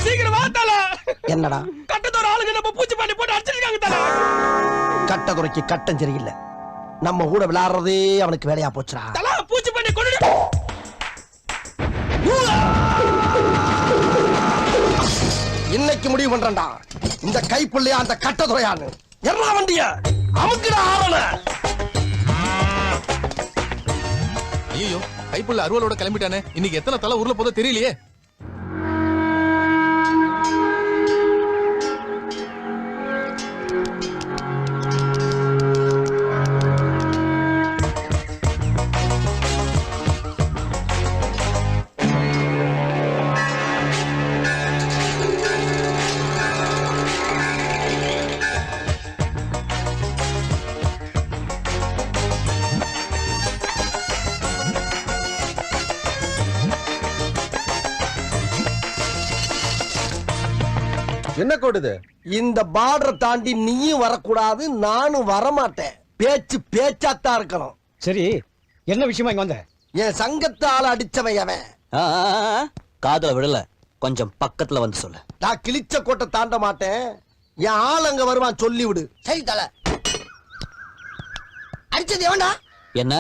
சீக்கிரம் வா தல. என்னடா கட்டத்தோட ஆளுங்க நம்ம பூச்சி பண்ணி போட்டு அடிச்சிருக்காங்க தல. கட்டதுரைக்கு கட்டம் சரியில்லை. நம்ம கூட விளையாடுறதே அவனுக்கு வேலையா போச்சுடா. தல பூச்சி பண்ணி கொண்டு இன்னைக்கு முடிவு பண்றேன்டா. இந்த கைப்புள்ளையா அந்த கட்டதுரையான்னு எல்லா வண்டிய அமுக்குடா ஆவன. ஐயோ கைப்புள்ள அருவலோட கிளம்பிட்டானே. இன்னைக்கு எத்தனை தலை ஊர்ல போதோ தெரியலையே. என்ன கோடுது? இந்த பார்டரை தாண்டி நீயும் வரக்கூடாது, நானும் வரமாட்டேன். பேச்சு பேச்சாத்தான் இருக்கணும். சரி, என்ன விஷயமா இங்க வந்த? என் சங்கத்தால அடிச்சவன் அவன். காதுல விடல, கொஞ்சம் பக்கத்துல வந்து சொல்லு. நான் கிழிச்ச கோட்டை தாண்ட மாட்டேன். என் ஆள் அங்க வருவான், சொல்லி விடு. சரி தல. அடிச்சது எவன்டா? என்ன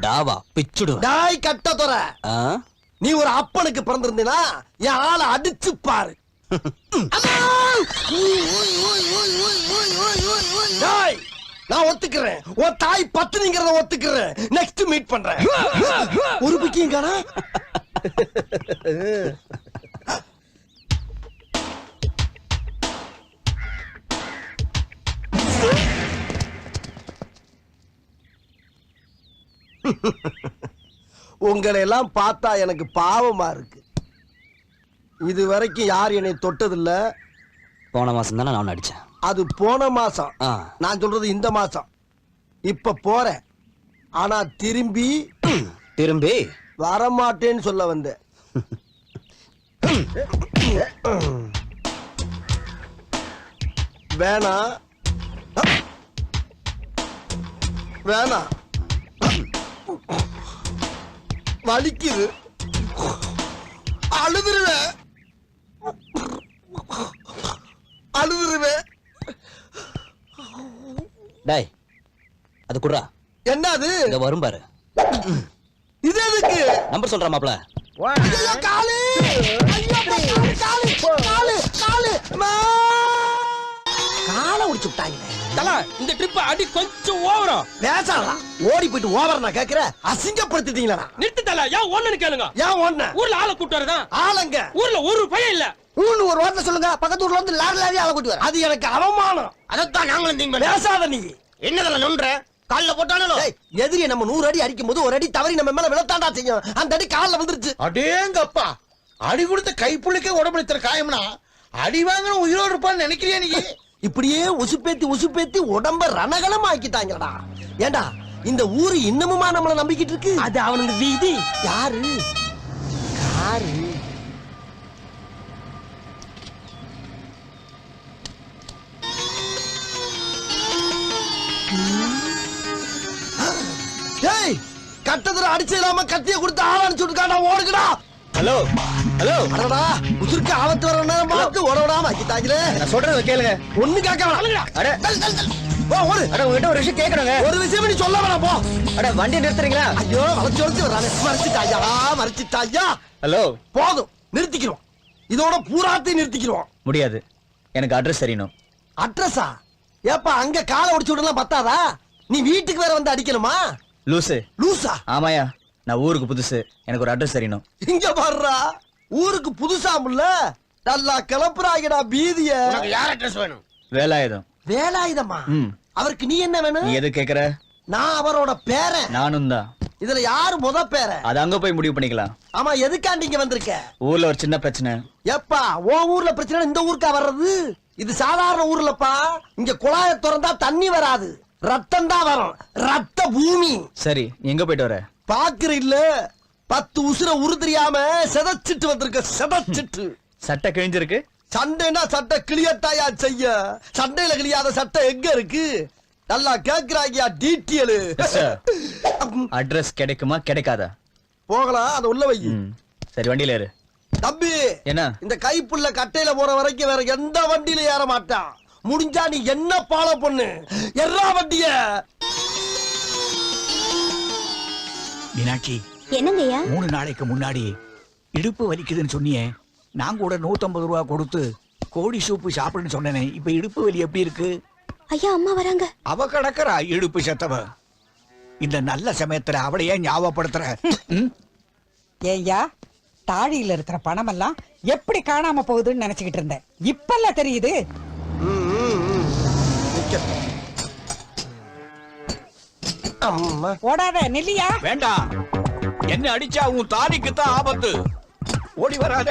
டாவா பிச்சுடு. டாய் கட்டதுரை, நீ ஒரு அப்பனுக்கு பிறந்திருந்தீனா என் ஆளை அடிச்சு பாரு. நான் ஒத்துக்கிறேன், உன் தாய் பத்துங்கிறத ஒத்துக்கிறேன். நெக்ஸ்ட் மீட் பண்றேன். ஒரு பிக்கியும் காணா. உங்களை எல்லாம் பார்த்தா எனக்கு பாவமா இருக்கு. இது வரைக்கும் யார் என்னை தொட்டதில்ல. போன மாசம் தானே நான் அடிச்சேன். அது போன மாசம். நான் சொல்றது இந்த மாசம். இப்ப போறேன், ஆனா திரும்பி வரமாட்டேன்னு சொல்ல வந்தேன். வேணா வேணா, வலிக்குது, அழுதுருவேன் அழுதுருவேன். டேய் அது குடுறா. என்ன அது? இத வரும் பாரு. இது எதுக்கு? நம்பர் சொல்றா மாப்ள. ஐயோ காலு, ஐயோ காலு காலு காலு காலை உடைச்சு விட்டாங்க. தல இந்த ட்ரிப் அடி கொஞ்சம் ஓவரா. பேசாதடா, ஓடி போயிட்டு ஓவர் நான் கேக்குறேன். அசிங்கப்படுத்திட்டீங்களா? நிறுத்து தல. ஏன் ஒண்ணுன்னு கேளுங்க. ஏன் ஒண்ணு? ஊர்ல ஆளை கூட்டு வரதான். ஆளுங்க ஊர்ல ஒரு பையன் இல்ல. ஊர்ல ஒரு வார்த்தை சொல்லுங்க, பக்கத்து ஊர்ல வந்து லாரி ஆளை கூட்டி வர. அது எனக்கு அவமானம். அதத்தான் நாங்களும் திங்க் பண்ண. பேசாத நீ. என்னதல நொன்ற கால்ல போட்டானோ. எதிரி நம்ம 100 அடி அடிக்கும் போது ஒரு அடி தவறி நம்ம மேல விழத்தாண்டா செய்யும். அந்த அடி கால்ல வந்துருச்சு. அடேங்கப்பா, அடி கொடுத்த கைப்புள்ளிக்கே உடம்புல காயம்னா அடி வாங்கின உயிரோடு இருப்பான்னு நினைக்கிறியா நீ? இப்படியே உசுப்பேத்தி உடம்ப ரணகலம் ஆக்கிட்டாங்கடா. ஏண்டா இந்த ஊரு இன்னமுமா நம்மள நம்பிக்கிட்டு இருக்கு? அது அவனுக்கு வீதி. யாரு காரு? ஏய், கட்டதுரை அடிச்சிடாம கத்திய கொடுத்து ஆள் அடிச்சு விட்டுக்காடா. ஓடுங்கடா. ஹலோ ஹலோ, அடடா, உசுருக்கு ஆபத்து வர நேரம் பார்த்து ஓடவிடாம ஆக்கிட்டாங்களே. நான் சொல்றத கேளுங்க. ஒண்ணு கேட்க வேணாம். அட போ, ஓடு. அட உங்ககிட்ட ஒரு விஷயம் கேட்கணுங்க. ஒரு விஷயம் நீ சொல்ல வேணாம், போ. அட வண்டியை நிறுத்துறீங்களா? ஐயோ, வளைச்சு வர்றானே. மறைச்சிட்டாயா. ஹலோ, போதும், நிறுத்திக்கிறோம். இதோட பூராத்தையும் நிறுத்திக்கிறோம். முடியாது, எனக்கு அட்ரஸ் தெரியணும். அட்ரஸா? ஏப்பா, அங்க காலை உடைச்சு விடலாம் பத்தாதா? நீ வீட்டுக்கு வேற வந்து அடிக்கணுமா? லூசு. லூசா? ஆமாயா, நான் ஊருக்கு புதுசு, எனக்கு ஒரு அட்ரஸ் தெரியணும். இங்க பாருடா, ஊருக்கு புதுசாமுல்ல, நல்லா கிளப்புறாங்கடா பீதிய. யார் அட்ரஸ் வேணும்? வேலாயுதம். வேலாயுதமா? அவருக்கு நீ என்ன வேணும்? நீ எது கேக்குற? நான் அவரோட பேரன். நானும் தான். இதுல யாரு முத பேரன்? அது அங்க போய் முடிவு பண்ணிக்கலாம். ஆமா, எதுக்காண்டி இங்க வந்திருக்க? ஊர்ல ஒரு சின்ன பிரச்சனை. எப்பா, உன் ஊர்ல பிரச்சனை இந்த ஊருக்கா வர்றது? இது சாதாரண ஊர்லப்பா. இங்க குழாய திறந்தா தண்ணி வராது, ரத்தம் தான் வரும். ரத்த பூமி. சரி, நீ எங்க போயிட்டு வர? பாக்குற இல்ல, 10 உசுர உரு தெரியாம செதச்சிட்டு வந்திருக்க. செதச்சிட்டு. சட்டை கிழிஞ்சிருக்கு. சண்டைனா சட்டை கிளியத்தாயா செய்ய? சண்டையில கிளியாத சட்டை எங்க இருக்கு? நல்லா கேக்குறாங்கயா டீட்டெயில். அட்ரஸ் கிடைக்குமா கிடைக்காதா? போகலாம், அத உள்ள வை. சரி வண்டியில ஏறு. தம்பி என்ன? இந்த கைப்புள்ள கட்டையில போற வரைக்கும் வேற எந்த வண்டியில ஏற மாட்டான். முடிஞ்சா நீ என்ன ஃபாலோ பண்ணு. எல்லா வண்டிய. மீனாட்சி, என்னங்கய்யா? 3 நாளைக்கு முன்னாடி இடுப்பு வலிக்குதுன்னு சொன்னியே, நான் கூட 150 ரூபா கொடுத்து கோழி சூப்பு சாப்பிடுன்னு சொன்னேனே, இப்ப இடுப்பு வலி எப்படி இருக்கு? ஐயா அம்மா வராங்க. அவ கிடக்குறா இடுப்பு செத்தவ. இந்த நல்ல சமயத்துல அவளை ஏன் ஞாபகப்படுத்துற? ஏய்யா, தாழியில இருக்கிற பணமெல்லாம் எப்படி காணாம போகுதுன்னு நினைச்சுக்கிட்டு இருந்தேன். இப்பெல்லாம் தெரியுது. அம்மா ஓடாத நில்லியா. வேண்டாம், என்ன அடிச்சா உன் தாலிக்கு தான் ஆபத்து. ஓடி வராத,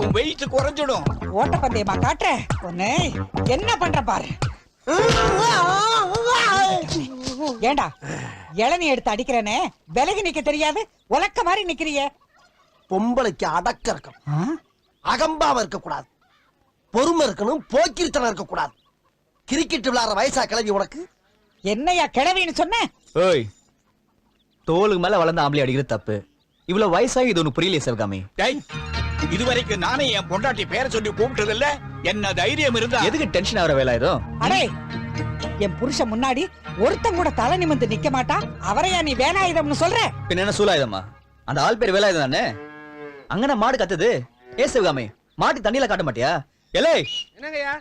உன் வெயிட் குறைஞ்சிடும். ஓட்டப்பந்தயமா காட்டுற ஒண்ணு என்ன பண்ற பாரு. ஏண்டா இளநீ எடுத்து அடிக்கிறனே, விலகி நிக்க தெரியாது, உலக்க மாதிரி நிக்கிறிய. பொம்பளைக்கு அடக்க இருக்கணும், அகம்பாவ இருக்க கூடாது, பொறுமை இருக்கணும், போக்கிரித்தனம் இருக்க கூடாது. கிரிக்கெட் விளையாடுற வயசா கிளவி உனக்கு? என்னையா கிழவின்னு சொன்ன? ஓய், தோலுக்கு மேல வளர்ந்த ஆம்பளை அடிக்கிறது தப்பு. இவ்வளவு வயசாகி இது ஒண்ணு புரியலையே சிவகாமி. டேய், இதுவரைக்கும் நானே என் பொண்டாட்டி பேரை சொல்லி கூப்பிட்டது இல்ல. என்ன தைரியம் இருந்தா எதுக்கு டென்ஷன் ஆகிற வேலை ஏதோ? அடே, என் புருஷன் முன்னாடி ஒருத்தன் கூட தலை நிமிந்து நிக்க மாட்டா, அவரையா நீ வேலாயுதம்னு சொல்ற? பின்ன என்ன சூலாயுதமா? அந்த ஆள் பேர் வேலாயுதம் தானே? அங்கன மாடு கத்துது. ஏ சிவகாமி, மாட்டு தண்ணியில காட்ட மாட்டியா? எலே,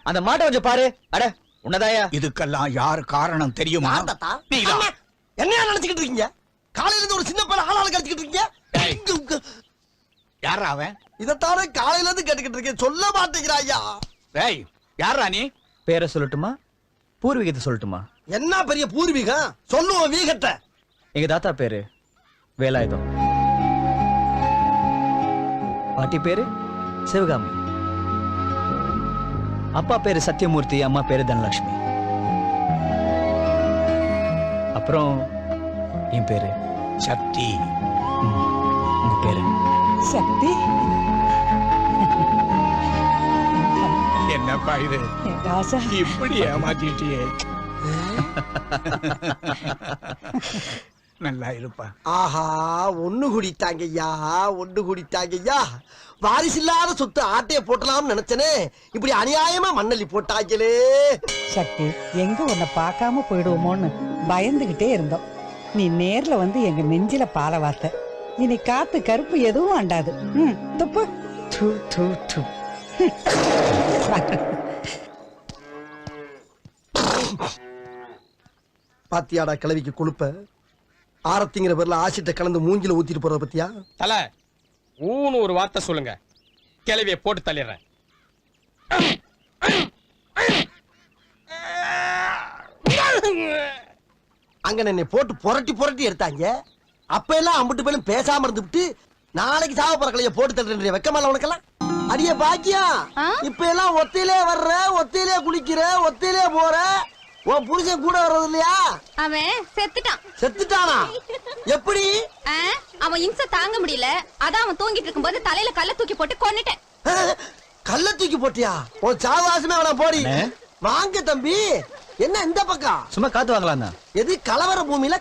அந்த மாட்டை கொஞ்சம் பாரு. அட உன்னதாயா? இதுக்கெல்லாம் யார் காரணம் தெரியுமா? தாத்தா, நீதான். அம்மா, என்னையா நினைச்சுக்கிட்டு இருக்கீங்க? காலையில இருந்து ஒரு சின்ன பையன் ஆளாளு கடிச்சுக்கிட்டு இருக்கீங்க. யாரா அவன்? இதத்தானே காலையில இருந்து கேட்டுக்கிட்டு இருக்கேன், சொல்ல மாட்டேங்கிறாயா? டேய், யாரா நீ? பேரை சொல்லட்டுமா, பூர்வீகத்தை சொல்லட்டுமா? என்ன பெரிய பூர்வீகம் சொல்லுவோம் வீகத்தை. எங்க தாத்தா பேரு வேலாயுதம், பாட்டி பேரு சிவகாமி, அப்பா பேரு சத்யமூர்த்தி, அம்மா பேரு தனலட்சுமி. அப்புறம் என் பேரு சக்தி. உங்க பேரு? சக்தி. என்னப்பா இது, என் ராசா. இப்படி ஏமாத்திட்டியே. நல்லா இருப்பா. ஆஹா, ஒண்ணு குடித்தாங்கய்யா, ஒண்ணு குடித்தாங்கய்யா. வாரிசில்லாத சொத்து ஆட்டைய போட்டலாம்னு நினைச்சனே, இப்படி அநியாயமா மண்ணள்ளி போட்டாங்களே. சக்தி, எங்க உன்னை பார்க்காம போயிடுவோமோன்னு பயந்துகிட்டே இருந்தோம். நீ நேர்ல வந்து எங்க நெஞ்சில பால வார்த்த. இனி காத்து கருப்பு எதுவும் அண்டாது. துப்பு. து, து, து. பாத்தியாடா கிளவிக்கு கொழுப்ப. ஆரத்திங்கிற பேர்ல ஆசிட்ட கலந்து மூஞ்சில ஊத்திட்டு போறத பத்தியா? தல ஊன்னு ஒரு வார்த்தை சொல்லுங்க, கிளவிய போட்டு தள்ளிடுறேன். அங்க என்னை போட்டு புரட்டி புரட்டி எடுத்தாங்க. அப்ப எல்லாம் அம்பிட்டு பேரும் பேசாம இருந்துட்டு நாளைக்கு சாவ போற கலைய போட்டு தள்ளுற வெக்கமால உனக்கெல்லாம். அடிய பாக்கியா, இப்ப எல்லாம் ஒத்தையிலே வர்ற, ஒத்தையிலே குளிக்கிற, ஒத்தையிலே போற. உன் புருஷன் கூட வர்றது இல்லையா? அவன் செத்துட்டான். செத்துட்டானா? எப்படி? அவன் இம்சை தாங்க முடியல, அதான் அவன் தூங்கிட்டு இருக்கும்போது தலையில கல்ல தூக்கி போட்டு கொன்னுட்டேன். கல்ல தூக்கி போட்டியா? உன் சாவாசமே அவன போடி. வாங்க தம்பி, என்ன இந்த பக்கம்? சும்மா காத்து வாங்கலாம் தான். எது கலவர பூமியில